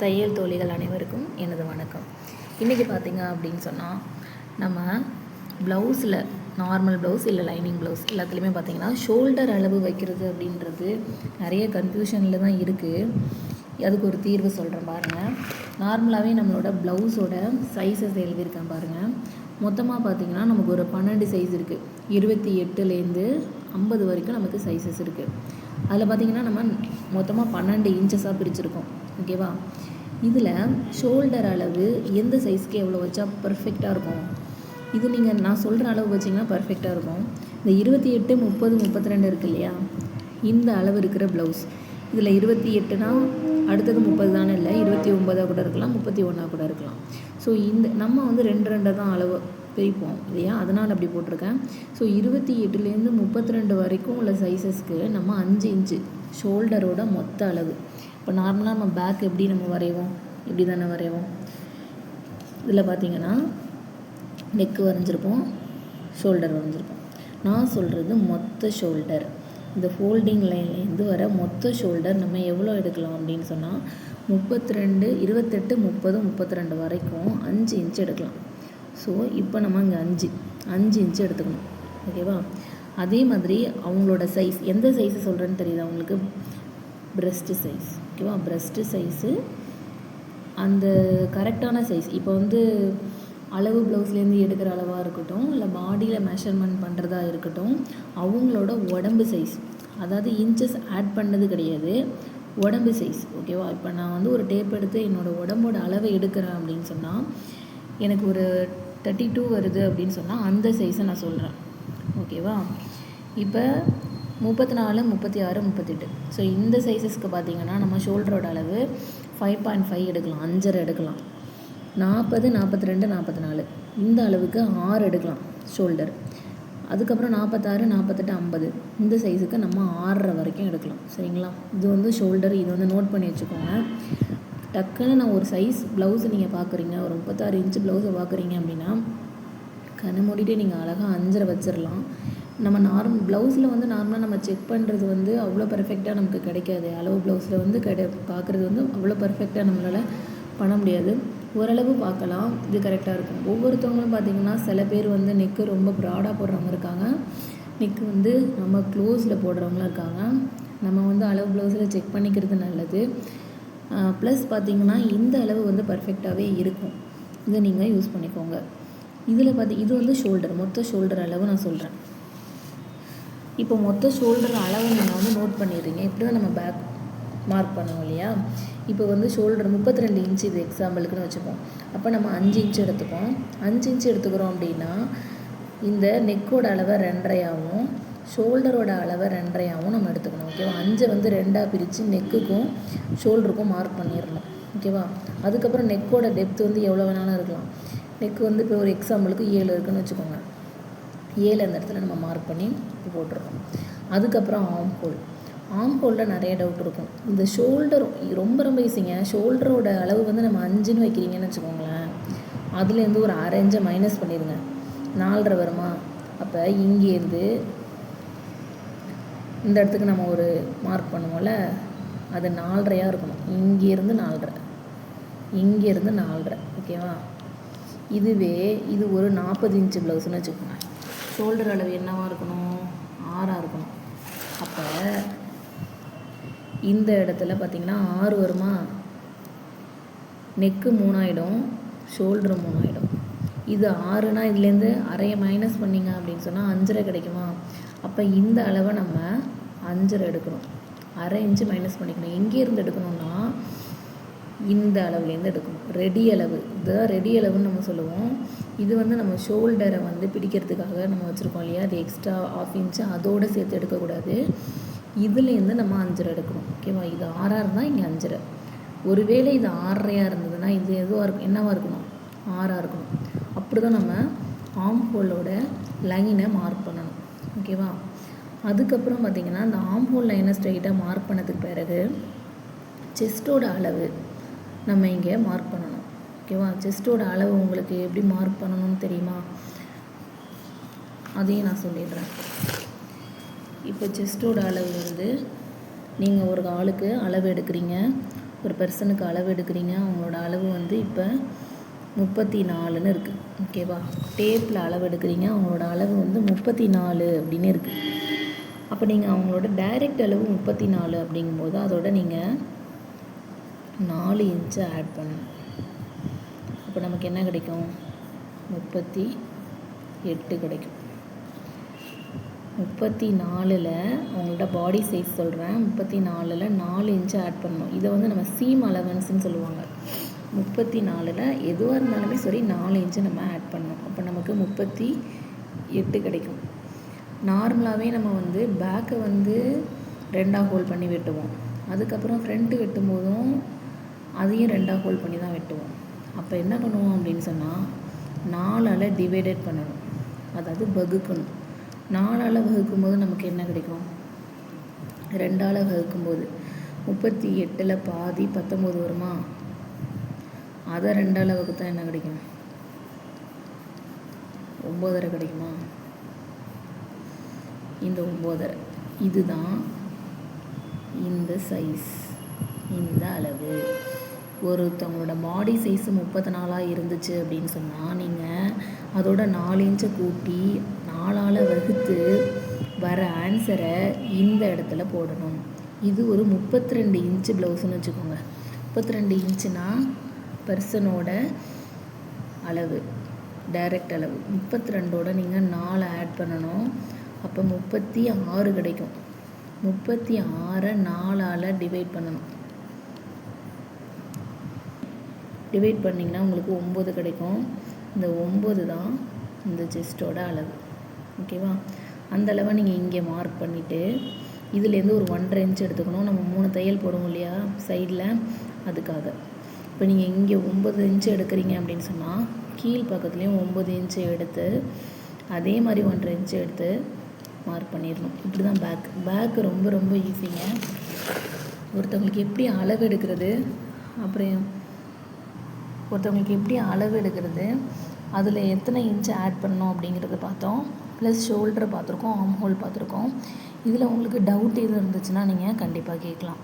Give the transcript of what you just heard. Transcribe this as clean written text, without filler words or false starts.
தையல் தோழிகள் அனைவருக்கும் எனது வணக்கம். இன்றைக்கி பார்த்திங்க அப்படின்னு சொன்னால் நம்ம ப்ளவுஸில் நார்மல் ப்ளவுஸ் இல்லை லைனிங் ப்ளவுஸ் எல்லாத்துலேயுமே பார்த்திங்கன்னா ஷோல்டர் அளவு வைக்கிறது அப்படின்றது நிறைய கன்ஃபியூஷனில் தான் இருக்குது. அதுக்கு ஒரு தீர்வு சொல்கிறேன் பாருங்கள். நார்மலாகவே நம்மளோட ப்ளவுஸோட சைஸஸ் எழுதியிருக்கேன் பாருங்கள். மொத்தமாக பார்த்திங்கன்னா நமக்கு ஒரு 12 சைஸ் இருக்குது. 28லேருந்து 50 வரைக்கும் நமக்கு சைஸஸ் இருக்குது. அதில் பார்த்திங்கன்னா நம்ம மொத்தமாக 12 இன்ச்சஸாக பிரிச்சுருக்கோம். ஓகேவா? இதில் ஷோல்டர் அளவு எந்த சைஸ்க்கு எவ்வளோ வச்சா பர்ஃபெக்டாக இருக்கும்? இது நீங்கள் நான் சொல்கிற அளவு வச்சிங்கன்னா பர்ஃபெக்டாக இருக்கும். இந்த 28, 30, 32 இருக்குது இல்லையா, இந்த அளவு இருக்கிற ப்ளவுஸ் இதில் 28னா அடுத்தது 30 தானே, இல்லை 29 கூட இருக்கலாம், 31 கூட இருக்கலாம். ஸோ இந்த நம்ம வந்து 2 தான் அளவு பிரிப்போம் இல்லையா, அதனால் அப்படி போட்டிருக்கேன். ஸோ 28லேருந்து 32 வரைக்கும் உள்ள சைஸஸ்க்கு நம்ம 5 இன்ச்சு ஷோல்டரோட மொத்த அளவு. இப்போ நார்மலாக நம்ம பேக் எப்படி நம்ம வரைவோம், இப்படி தானே வரைவோம். இதில் பார்த்திங்கன்னா நெக்கு வரைஞ்சிருப்போம், ஷோல்டர் வரைஞ்சிருப்போம். நான் சொல்கிறது மொத்த ஷோல்டர். இந்த ஃபோல்டிங் லைன்லேருந்து வர மொத்த ஷோல்டர் நம்ம எவ்வளோ எடுக்கலாம் அப்படின்னு சொன்னால் 32, 28, 30, 32 வரைக்கும் 5 இன்ச் எடுக்கலாம். ஸோ இப்போ நம்ம இங்கே 5 இன்ச்சு எடுத்துக்கணும். ஓகேவா? அதே மாதிரி அவங்களோட சைஸ், எந்த சைஸு சொல்கிறேன்னு தெரியுது அவங்களுக்கு, ப்ரெஸ்ட்டு சைஸ். ஓகேவா? ப்ரெஸ்ட்டு சைஸு அந்த கரெக்டான சைஸ். இப்போ வந்து அளவு ப்ளவுஸ்லேருந்து எடுக்கிற அளவாக இருக்கட்டும், இல்லை பாடியில் மெஷர்மெண்ட் பண்ணுறதா இருக்கட்டும், அவங்களோட உடம்பு சைஸ், அதாவது இன்ச்சஸ் ஆட் பண்ணது கிடையாது, உடம்பு சைஸ். ஓகேவா? இப்போ நான் வந்து ஒரு டேப் எடுத்து என்னோடய உடம்போட அளவை எடுக்கிறேன் அப்படின்னு சொன்னால் எனக்கு ஒரு 32 வருது அப்படின்னு சொன்னால் அந்த சைஸை நான் சொல்கிறேன். ஓகேவா? இப்போ 34, 36, 38. ஸோ இந்த சைஸஸ்க்கு பார்த்திங்கன்னா நம்ம ஷோல்டரோட அளவு 5.5 எடுக்கலாம், 5.5 எடுக்கலாம். 40, 42, 44 இந்த அளவுக்கு 6 எடுக்கலாம் ஷோல்டர். அதுக்கப்புறம் 46, 48, 50 இந்த சைஸுக்கு நம்ம 6.5 வரைக்கும் எடுக்கலாம். சரிங்களா? இது வந்து ஷோல்டர். இது வந்து நோட் பண்ணி வச்சுக்கோங்க. டக்குன்னு நான் ஒரு சைஸ் ப்ளவுஸை நீங்கள் பார்க்குறீங்க, ஒரு 36 இன்ச்சு ப்ளவுஸை பார்க்குறீங்க அப்படின்னா கண்ணை மூடிட்டு நீங்கள் அழகாக 5.5 வச்சிடலாம். நம்ம ப்ளவுஸில் வந்து நார்மலாக நம்ம செக் பண்ணுறது வந்து அவ்வளோ பர்ஃபெக்டாக நமக்கு கிடைக்காது. அளவு ப்ளவுஸில் வந்து பார்க்குறது வந்து அவ்வளோ பர்ஃபெக்டாக நம்மளால் பண்ண முடியாது. ஓரளவு பார்க்கலாம், இது கரெக்டாக இருக்கும். ஒவ்வொருத்தவங்களும் பார்த்திங்கன்னா சில பேர் வந்து நெக்கு ரொம்ப ப்ராடாக போடுறவங்க இருக்காங்க, நெக்கு வந்து நம்ம க்ளோஸில் போடுறவங்களும் இருக்காங்க. நம்ம வந்து அளவு ப்ளவுஸில் செக் பண்ணிக்கிறது நல்லது. ப்ளஸ் பார்த்திங்கன்னா இந்த அளவு வந்து பர்ஃபெக்டாகவே இருக்கும். இதை நீங்கள் யூஸ் பண்ணிக்கோங்க. இதில் இது வந்து ஷோல்டர், மொத்த ஷோல்டர் அளவு நான் சொல்கிறேன். இப்போ மொத்த ஷோல்டர் அளவு நீங்கள் வந்து நோட் பண்ணிடுறீங்க. இப்படி தான் நம்ம பேக் மார்க் பண்ணுவோம் இல்லையா. இப்போ வந்து ஷோல்டர் 32 இன்ச்சு இது எக்ஸாம்பிளுக்குன்னு வச்சுப்போம். அப்போ நம்ம 5 இன்ச்சு எடுத்துப்போம். 5 இன்ச்சு எடுத்துக்கிறோம் அப்படின்னா இந்த நெக்கோட அளவை 2.5ஆகவும் ஷோல்டரோட அளவை 2.5ஆகவும் நம்ம எடுத்துக்கணும். ஓகேவா? 5 வந்து 2ஆக பிரித்து நெக்குக்கும் ஷோல்டருக்கும் மார்க் பண்ணிடணும். ஓகேவா? அதுக்கப்புறம் நெக்கோட டெப்த் வந்து எவ்வளோ வேணாலும் இருக்கலாம். நெக்கு வந்து இப்போ ஒரு எக்ஸாம்பிளுக்கு 7 இருக்குதுன்னு வச்சுக்கோங்க. 7 அந்த இடத்துல நம்ம மார்க் பண்ணி போட்டுடுறோம். அதுக்கப்புறம் ஆம் ஹோலில் நிறைய டவுட் இருக்கும். இந்த ஷோல்டர் ரொம்ப ஈஸிங்க. ஷோல்டரோட அளவு வந்து நம்ம 5ன்னு வைக்கிறீங்கன்னு வச்சுக்கோங்களேன், அதுலேருந்து ஒரு 1/2 இன்ச்சை மைனஸ் பண்ணிடுங்க. 4.5 வருமா? அப்போ இங்கேருந்து இந்த இடத்துக்கு நம்ம ஒரு மார்க் பண்ணுவோம்ல, அது 4.5 இருக்கணும். இங்கேருந்து 4.5, இங்கேருந்து 4.5. ஓகேவா? இதுவே இது ஒரு 40 இன்ச்சு ப்ளவுஸ்ன்னு வச்சுக்கோங்க. ஷோல்டர் அளவு என்னவாக இருக்கணும்? 6ஆக இருக்கணும். அப்போ இந்த இடத்துல பார்த்திங்கன்னா 6 வருமா? நெக்கு 3 ஆகிடும், ஷோல்டரு 3 ஆகிடும். இது 6னா இதுலேருந்து 1/2 மைனஸ் பண்ணிங்க அப்படின்னு சொன்னால் 5.5 கிடைக்குமா? அப்போ இந்த அளவை நம்ம 5.5 எடுக்கணும். 1/2 இன்ச்சு மைனஸ் பண்ணிக்கணும். எங்கேருந்து எடுக்கணும்னா இந்த அளவுலேருந்து எடுக்கணும். ரெடி அளவு, இதுதான் ரெடி அளவுன்னு நம்ம சொல்லுவோம். இது வந்து நம்ம ஷோல்டரை வந்து பிடிக்கிறதுக்காக நம்ம வச்சுருக்கோம் இல்லையா, அது எக்ஸ்ட்ரா 1/2 இன்ச்சு அதோடு சேர்த்து எடுக்கக்கூடாது. இதுலேருந்து நம்ம 5.5 எடுக்கணும். ஓகேவா? இது 6ஆக இருந்தால் இங்கே 5.5. ஒருவேளை இது 6.5 இருந்ததுன்னா இது எதுவாக இருக்கும், என்னவாக இருக்கணும்? 6ஆக இருக்கணும். அப்படி தான் நம்ம ஆம் ஹோலோட லைனை மார்க் பண்ணணும். ஓகேவா? அதுக்கப்புறம் பார்த்திங்கன்னா அந்த ஆம் ஹோல் லைனை ஸ்ட்ரைட்டாக மார்க் பண்ணதுக்கு பிறகு செஸ்ட்டோட அளவு நம்ம இங்கே மார்க் பண்ணணும். ஓகேவா? செஸ்ட்டோட அளவு உங்களுக்கு எப்படி மார்க் பண்ணணும்னு தெரியுமா? அதையும் நான் சொல்லிடுறேன். இப்போ செஸ்ட்டோட அளவு வந்து நீங்கள் ஒரு ஆளுக்கு அளவு எடுக்கிறீங்க, ஒரு பர்சனுக்கு அளவு எடுக்கிறீங்க, அவங்களோட அளவு வந்து இப்போ 34ன்னு இருக்குது. ஓகேவா? டேப்பில் அளவு எடுக்கிறீங்க, அவங்களோட அளவு வந்து 34 அப்படின்னு இருக்குது. அப்போ நீங்கள் அவங்களோட டைரக்ட் அளவு 34 அப்படிங்கும்போது அதோட நீங்கள் 4 இன்ச்சு ஆட் பண்ணணும். அப்போ நமக்கு என்ன கிடைக்கும்? 38 கிடைக்கும். 34ல் அவங்கள்ட்ட பாடி சைஸ் சொல்கிறேன். 34ல் 4 இன்ச்சு ஆட் பண்ணணும். இதை வந்து நம்ம சீம் அலவன்ஸ்ன்னு சொல்லுவாங்க. 34ல் எதுவாக இருந்தாலுமே சரி 4 இன்ச்சு நம்ம ஆட் பண்ணணும். அப்போ நமக்கு 38 கிடைக்கும். நார்மலாகவே நம்ம வந்து பேக்கை வந்து 2ஆக ஹோல்ட் பண்ணி வெட்டுவோம். அதுக்கப்புறம் ஃப்ரண்ட்டு வெட்டும் போதும் அதையும் 2ஆக ஹோல்ட் பண்ணி தான் வெட்டுவோம். அப்போ என்ன பண்ணுவோம் அப்படின்னு சொன்னால் 4ஆல் டிவைடட் பண்ணணும், அதாவது வகுக்கணும். 4ஆல் வகுக்கும்போது நமக்கு என்ன கிடைக்கும்? 2ஆல் வகுக்கும்போது 38ல் பாதி 19 வருமா? அதை 2ஆல் வகுத்தா என்ன கிடைக்கும்? 9.5 கிடைக்குமா? இந்த 9.5 இதுதான் இந்த சைஸ், இந்த அளவு. ஒருத்தவங்களோட பாடி சைஸு 34 இருந்துச்சு அப்படின்னு சொன்னால் நீங்கள் அதோட 4 இன்ச்சை கூட்டி 4ஆல் வகுத்து வர ஆன்சரை இந்த இடத்துல போடணும். இது ஒரு 32 இன்ச்சு ப்ளவுஸ்ன்னு வச்சுக்கோங்க. 32 இன்ச்சுனா பர்சனோட அளவு, டைரக்ட் அளவு. 32ஓட நீங்கள் 4 ஆட் பண்ணணும். அப்போ 36 கிடைக்கும். 36ஐ 4ஆல் டிவைட் பண்ணணும். டிவைட் பண்ணிங்கன்னா உங்களுக்கு 9 கிடைக்கும். இந்த 9 தான் இந்த செஸ்ட்டோட அளவு. ஓகேவா? அந்த அளவை நீங்கள் இங்கே மார்க் பண்ணிவிட்டு இதுலேருந்து ஒரு 1.5 இன்ச் எடுத்துக்கணும். நம்ம 3 தையல் போடுவோம் இல்லையா சைடில், அதுக்காக. இப்போ நீங்கள் இங்கே 9 இன்ச்சு எடுக்கிறீங்க அப்படின்னு சொன்னால் கீழ் பக்கத்துலேயும் 9 இன்ச்சு எடுத்து அதே மாதிரி 1.5 இன்ச்சு எடுத்து மார்க் பண்ணிடணும். இப்படி தான் பேக்கு ரொம்ப ரொம்ப ஈஸிங்க. ஒருத்தவங்களுக்கு எப்படி அளவு எடுக்கிறது, அப்புறம் ஒருத்தவங்களுக்கு எப்படி அளவு எடுக்கிறது, அதில் எத்தனை இன்ச்சு ஆட் பண்ணணும் அப்படிங்கிறத பார்த்தோம். ப்ளஸ் ஷோல்டரை பார்த்துருக்கோம், ஆர்ம் ஹோல் பார்த்துருக்கோம். இதில் உங்களுக்கு டவுட் எதுவும் இருந்துச்சுன்னா நீங்கள் கண்டிப்பாக கேட்கலாம்.